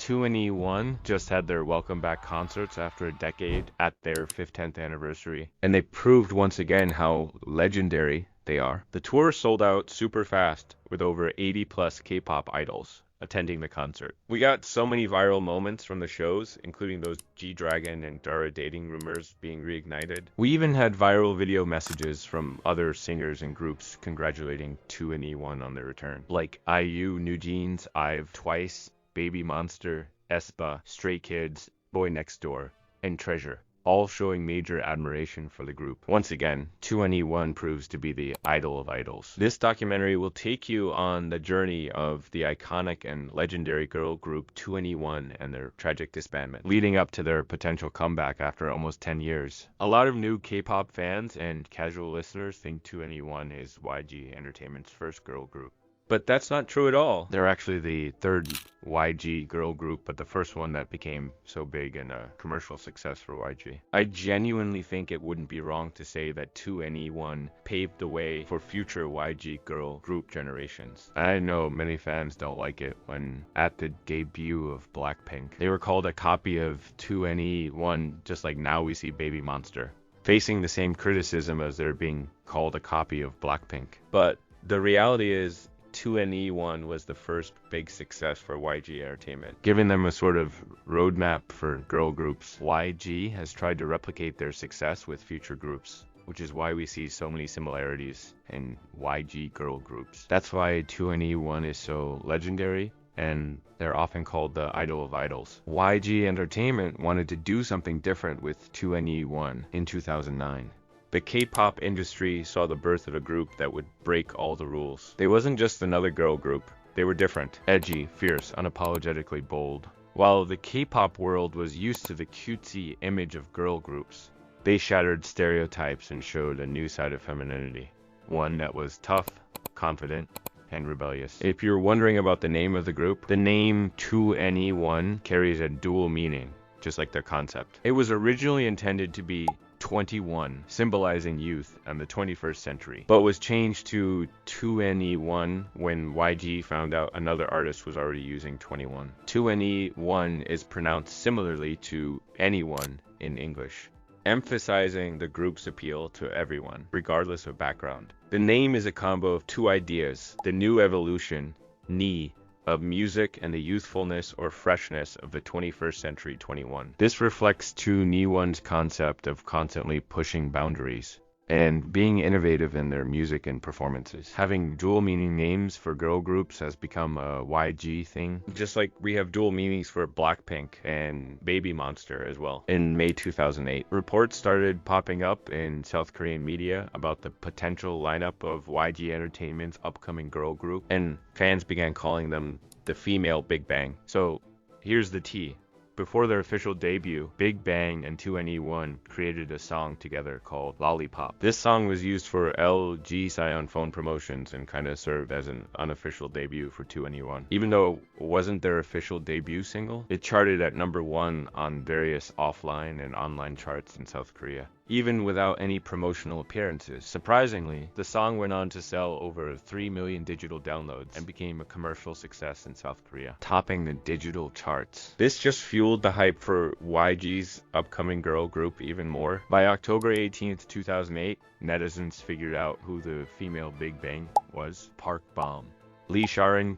2NE1 just had their welcome back concerts after a decade at their 10th anniversary, and they proved once again how legendary they are. The tour sold out super fast with over 80 plus K-pop idols attending the concert. We got so many viral moments from the shows, including those G-Dragon and Dara dating rumors being reignited. We even had viral video messages from other singers and groups congratulating 2NE1 on their return, like IU, New Jeans, IVE, Twice, Baby Monster, aespa, Stray Kids, Boy Next Door, and Treasure, all showing major admiration for the group. Once again, 2NE1 proves to be the idol of idols. This documentary will take you on the journey of the iconic and legendary girl group 2NE1 and their tragic disbandment, leading up to their potential comeback after almost 10 years. A lot of new K-pop fans and casual listeners think 2NE1 is YG Entertainment's first girl group. But that's not true at all. They're actually the third YG girl group, but the first one that became so big and a commercial success for YG. I genuinely think it wouldn't be wrong to say that 2NE1 paved the way for future YG girl group generations. I know many fans don't like it when, at the debut of Blackpink, they were called a copy of 2NE1, just like now we see Baby Monster, facing the same criticism as they're being called a copy of Blackpink. But the reality is, 2NE1 was the first big success for YG Entertainment, giving them a sort of roadmap for girl groups. YG has tried to replicate their success with future groups, which is why we see so many similarities in YG girl groups. That's why 2NE1 is so legendary, and they're often called the idol of idols. YG Entertainment wanted to do something different with 2NE1 in 2009. The K-pop industry saw the birth of a group that would break all the rules. They wasn't just another girl group. They were different, edgy, fierce, unapologetically bold. While the K-pop world was used to the cutesy image of girl groups, they shattered stereotypes and showed a new side of femininity. One that was tough, confident, and rebellious. If you're wondering about the name of the group, the name 2NE1 carries a dual meaning, just like their concept. It was originally intended to be 21, symbolizing youth and the 21st century, but was changed to 2NE1 when YG found out another artist was already using 21. 2NE1 is pronounced similarly to anyone in English, emphasizing the group's appeal to everyone, regardless of background. The name is a combo of two ideas: the new evolution, ni, of music and the youthfulness or freshness of the 21st century 21. This reflects 2NE1's concept of constantly pushing boundaries and being innovative in their music and performances. Having dual meaning names for girl groups has become a YG thing, just like we have dual meanings for Blackpink and Baby Monster as well. In May 2008, reports started popping up in South Korean media about the potential lineup of YG Entertainment's upcoming girl group, and fans began calling them the female Big Bang. So here's the tea. Before their official debut, Big Bang and 2NE1 created a song together called Lollipop. This song was used for LG Scion phone promotions and kind of served as an unofficial debut for 2NE1. Even though it wasn't their official debut single, it charted at #1 on various offline and online charts in South Korea, even without any promotional appearances. Surprisingly, the song went on to sell over 3 million digital downloads and became a commercial success in South Korea, topping the digital charts. This just fueled the hype for YG's upcoming girl group even more. By October 18th, 2008, netizens figured out who the female Big Bang was: Park Bom, Lee Sharon,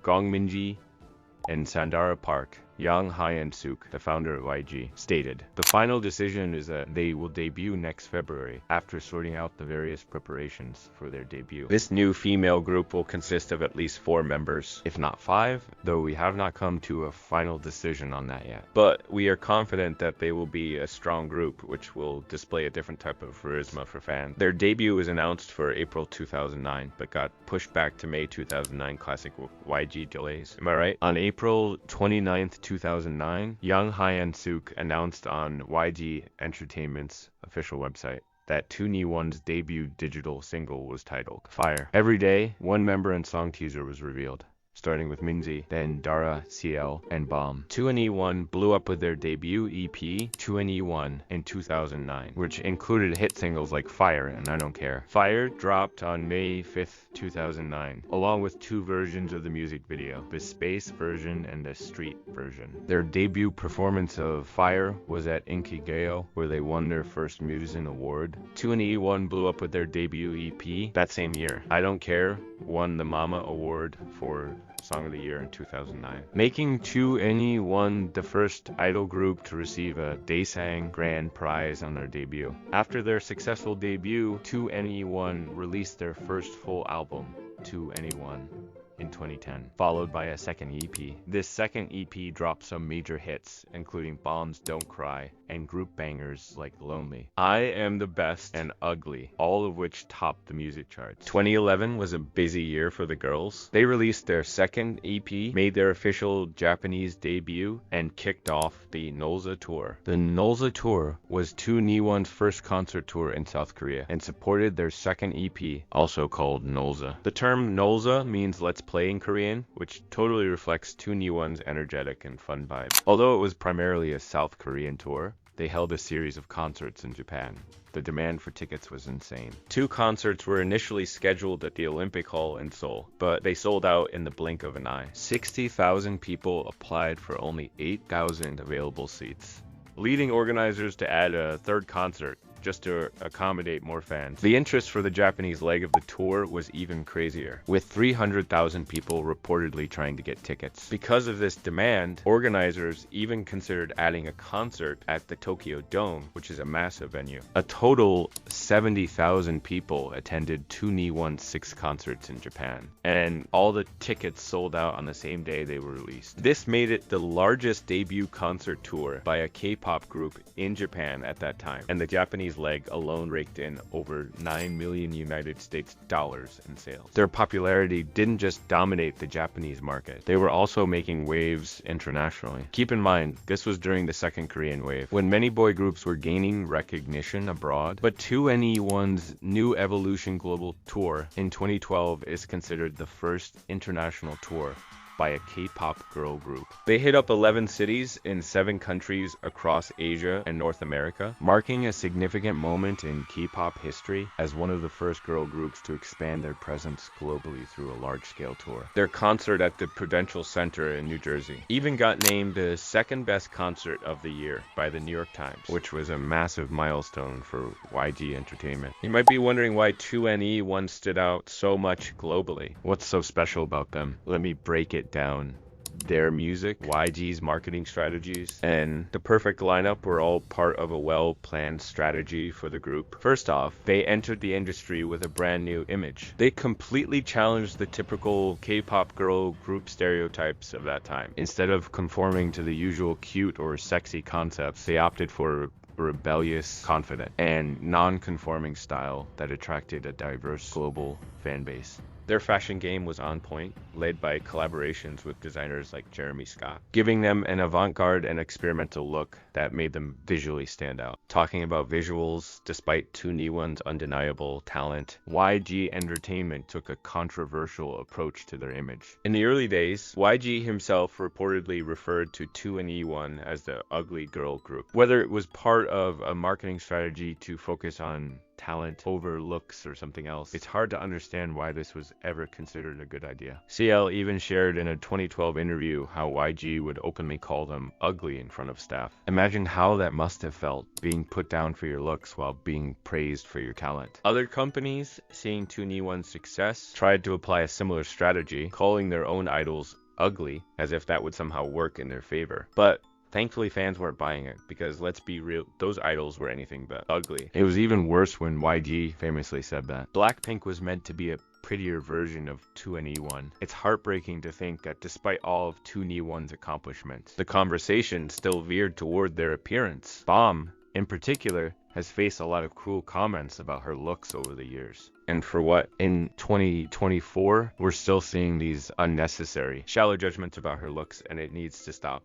Gong Minji, and Sandara Park. Yang Hyun-suk, the founder of YG, stated, "The final decision is that they will debut next February after sorting out the various preparations for their debut. This new female group will consist of at least 4 members, if not 5, though we have not come to a final decision on that yet. But we are confident that they will be a strong group which will display a different type of charisma for fans." Their debut was announced for April 2009, but got pushed back to May 2009 classic YG delays. Am I right? On April 29th, 2009, Yang Hyun-suk announced on YG Entertainment's official website that 2NE1's debut digital single was titled Fire. Every day, one member and song teaser was revealed. starting with Minzy, then Dara, CL, and Bom. 2NE1 blew up with their debut EP, 2NE1, in 2009, which included hit singles like Fire and I Don't Care. Fire dropped on May 5th, 2009, along with two versions of the music video, the space version and the street version. Their debut performance of Fire was at Inkigeo, where they won their first Musin Award. 2NE1 blew up with their debut EP that same year. I Don't Care won the Mama Award for Song of the Year in 2009, making 2NE1 the first idol group to receive a Daesang Grand Prize on their debut. After their successful debut, 2NE1 released their first full album, 2NE1, in 2010, followed by a second EP. This second EP dropped some major hits, including Bom's Don't Cry and group bangers like Lonely, I Am the Best, and Ugly, all of which topped the music charts. 2011 was a busy year for the girls. They released their second EP, made their official Japanese debut, and kicked off the Nolza Tour. The Nolza Tour was 2NE1's first concert tour in South Korea and supported their second EP, also called Nolza. The term Nolza means let's play in Korean, which totally reflects 2NE1's energetic and fun vibe. Although it was primarily a South Korean tour, they held a series of concerts in Japan. The demand for tickets was insane. 2 concerts were initially scheduled at the Olympic Hall in Seoul, but they sold out in the blink of an eye. 60,000 people applied for only 8,000 available seats, leading organizers to add a third concert just to accommodate more fans. The interest for the Japanese leg of the tour was even crazier, with 300,000 people reportedly trying to get tickets. Because of this demand, organizers even considered adding a concert at the Tokyo Dome, which is a massive venue. A total 70,000 people attended 2NE1's 6 concerts in Japan, and all the tickets sold out on the same day they were released. This made it the largest debut concert tour by a K-pop group in Japan at that time, and the Japanese leg alone raked in over $9 million United States dollars in sales. Their popularity didn't just dominate the Japanese market, they were also making waves internationally. Keep in mind, this was during the second Korean wave, when many boy groups were gaining recognition abroad, but 2NE1's New Evolution Global Tour in 2012 is considered the first international tour by a K-pop girl group. They hit up 11 cities in 7 countries across Asia and North America, marking a significant moment in K-pop history as one of the first girl groups to expand their presence globally through a large-scale tour. Their concert at the Prudential Center in New Jersey even got named the second best concert of the year by the New York Times, which was a massive milestone for YG Entertainment. You might be wondering why 2NE1 stood out so much globally. What's so special about them? Let me break it down. Their music, YG's marketing strategies, and the perfect lineup were all part of a well-planned strategy for the group. First off, they entered the industry with a brand new image. They completely challenged the typical K-pop girl group stereotypes of that time. Instead of conforming to the usual cute or sexy concepts, they opted for a rebellious, confident, and non-conforming style that attracted a diverse global fan base. Their fashion game was on point, led by collaborations with designers like Jeremy Scott, giving them an avant-garde and experimental look that made them visually stand out. Talking about visuals, despite 2NE1's undeniable talent, YG Entertainment took a controversial approach to their image. In the early days, YG himself reportedly referred to 2NE1 as the ugly girl group. Whether it was part of a marketing strategy to focus on talent over looks or something else, it's hard to understand why this was ever considered a good idea. CL even shared in a 2012 interview how YG would openly call them ugly in front of staff. Imagine how that must have felt, being put down for your looks while being praised for your talent. Other companies, seeing 2NE1's success, tried to apply a similar strategy, calling their own idols ugly, as if that would somehow work in their favor. But thankfully, fans weren't buying it, because let's be real, those idols were anything but ugly. It was even worse when YG famously said that. Blackpink was meant to be a prettier version of 2NE1. It's heartbreaking to think that despite all of 2NE1's accomplishments, the conversation still veered toward their appearance. Bom, in particular, has faced a lot of cruel comments about her looks over the years. And for what? In 2024, we're still seeing these unnecessary, shallow judgments about her looks, and it needs to stop.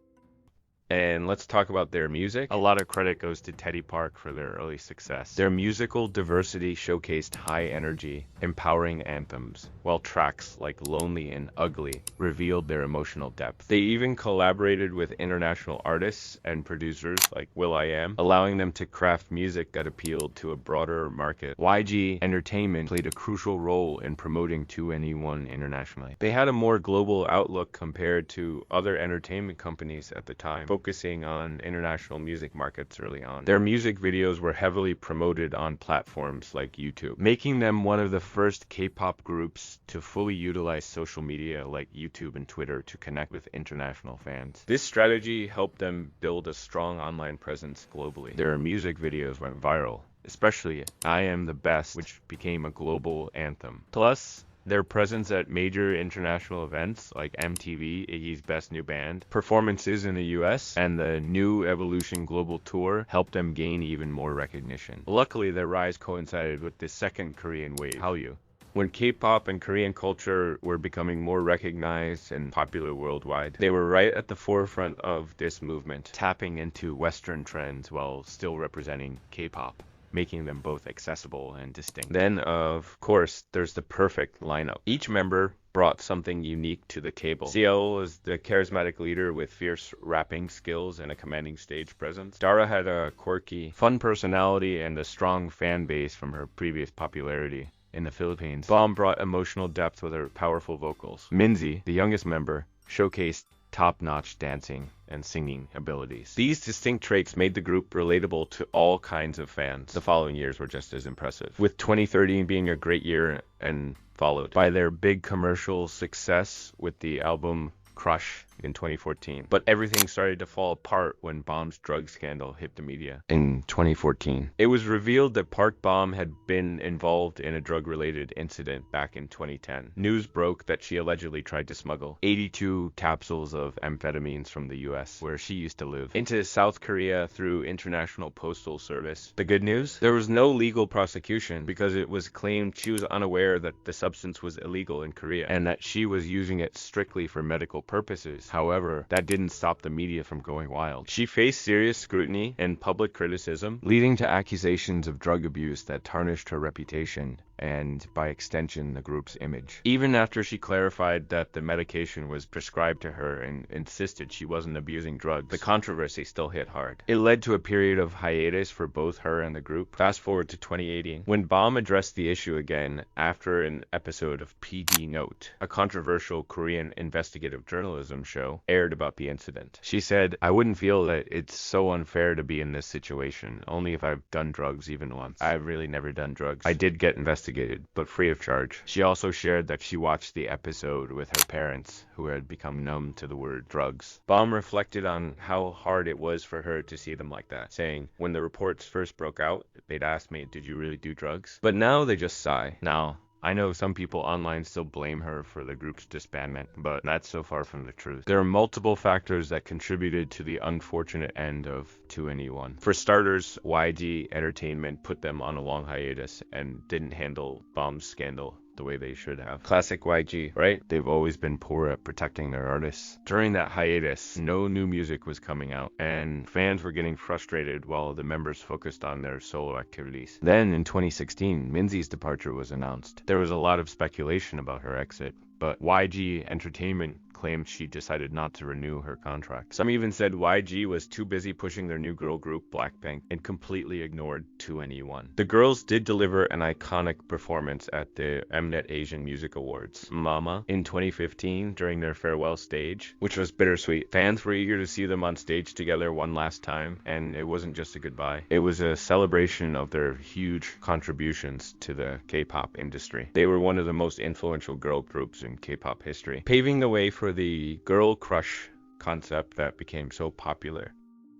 And let's talk about their music. A lot of credit goes to Teddy Park for their early success. Their musical diversity showcased high energy, empowering anthems, while tracks like Lonely and Ugly revealed their emotional depth. They even collaborated with international artists and producers like will.i.am, allowing them to craft music that appealed to a broader market. YG Entertainment played a crucial role in promoting 2NE1 internationally. They had a more global outlook compared to other entertainment companies at the time, focusing on international music markets early on. Their music videos were heavily promoted on platforms like YouTube, making them one of the first K-pop groups to fully utilize social media like YouTube and Twitter to connect with international fans. This strategy helped them build a strong online presence globally. Their music videos went viral, especially I Am the Best, which became a global anthem. Plus, their presence at major international events like MTV, Iggy's Best New Band, performances in the US, and the New Evolution Global Tour helped them gain even more recognition. Luckily, their rise coincided with the second Korean wave, Hallyu, when K-pop and Korean culture were becoming more recognized and popular worldwide. They were right at the forefront of this movement, tapping into Western trends while still representing K-pop, making them both accessible and distinct. Then, of course, there's the perfect lineup. Each member brought something unique to the table. CL was the charismatic leader with fierce rapping skills and a commanding stage presence. Dara had a quirky, fun personality and a strong fan base from her previous popularity in the Philippines. Bom brought emotional depth with her powerful vocals. Minzy, the youngest member, showcased top-notch dancing and singing abilities. These distinct traits made the group relatable to all kinds of fans. The following years were just as impressive, with 2013 being a great year and followed by their big commercial success with the album Crush in 2014. But everything started to fall apart when Bom's drug scandal hit the media in 2014. It was revealed that Park Bom had been involved in a drug-related incident back in 2010. News broke that she allegedly tried to smuggle 82 capsules of amphetamines from the US, where she used to live, into South Korea through International Postal Service. The good news? There was no legal prosecution because it was claimed she was unaware that the substance was illegal in Korea and that she was using it strictly for medical purposes. However, that didn't stop the media from going wild. She faced serious scrutiny and public criticism, leading to accusations of drug abuse that tarnished her reputation and, by extension, the group's image. Even after she clarified that the medication was prescribed to her and insisted she wasn't abusing drugs, the controversy still hit hard. It led to a period of hiatus for both her and the group. Fast forward to 2018, when Bom addressed the issue again after an episode of PD Note, a controversial Korean investigative journalism show, aired about the incident. She said, "I wouldn't feel that it's so unfair to be in this situation, only if I've done drugs even once. I've really never done drugs. I did get investigated, but free of charge." She also shared that she watched the episode with her parents, who had become numb to the word drugs. Bom reflected on how hard it was for her to see them like that, saying, "When the reports first broke out, they'd ask me, 'Did you really do drugs?' But now they just sigh." Now, I know some people online still blame her for the group's disbandment, but that's so far from the truth. There are multiple factors that contributed to the unfortunate end of 2NE1. For starters, YG Entertainment put them on a long hiatus and didn't handle Bom's scandal the way they should have. Classic YG, right? They've always been poor at protecting their artists. During that hiatus, no new music was coming out, and fans were getting frustrated while the members focused on their solo activities. Then, in 2016, Minzy's departure was announced. There was a lot of speculation about her exit, but YG Entertainment claimed she decided not to renew her contract. Some even said YG was too busy pushing their new girl group, Blackpink, and completely ignored 2NE1. The girls did deliver an iconic performance at the Mnet Asian Music Awards, Mama, in 2015 during their farewell stage, which was bittersweet. Fans were eager to see them on stage together one last time, and it wasn't just a goodbye. It was a celebration of their huge contributions to the K-pop industry. They were one of the most influential girl groups in K-pop history, paving the way for the girl crush concept that became so popular.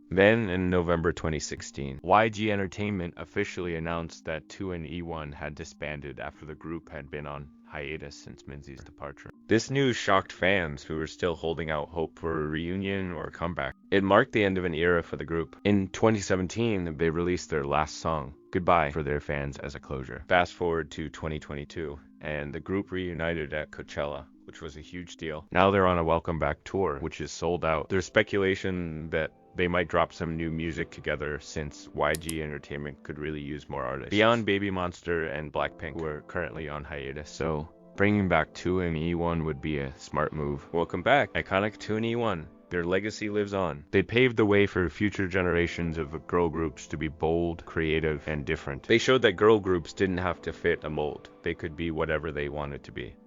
Then, in November 2016, YG Entertainment officially announced that 2NE1 had disbanded after the group had been on hiatus since Minzy's departure. This news shocked fans who were still holding out hope for a reunion or a comeback. It marked the end of an era for the group. In 2017, they released their last song, Goodbye, for their fans as a closure. Fast forward to 2022, and the group reunited at Coachella, which which was a huge deal. Now they're on a welcome back tour, which is sold out. There's speculation that they might drop some new music together since YG Entertainment could really use more artists beyond Baby Monster and Blackpink, who are currently on hiatus. So bringing back 2 and E1 would be a smart move. Welcome back, iconic 2 and E1. Their legacy lives on. They paved the way for future generations of girl groups to be bold, creative, and different. They showed that girl groups didn't have to fit a mold. They could be whatever they wanted to be.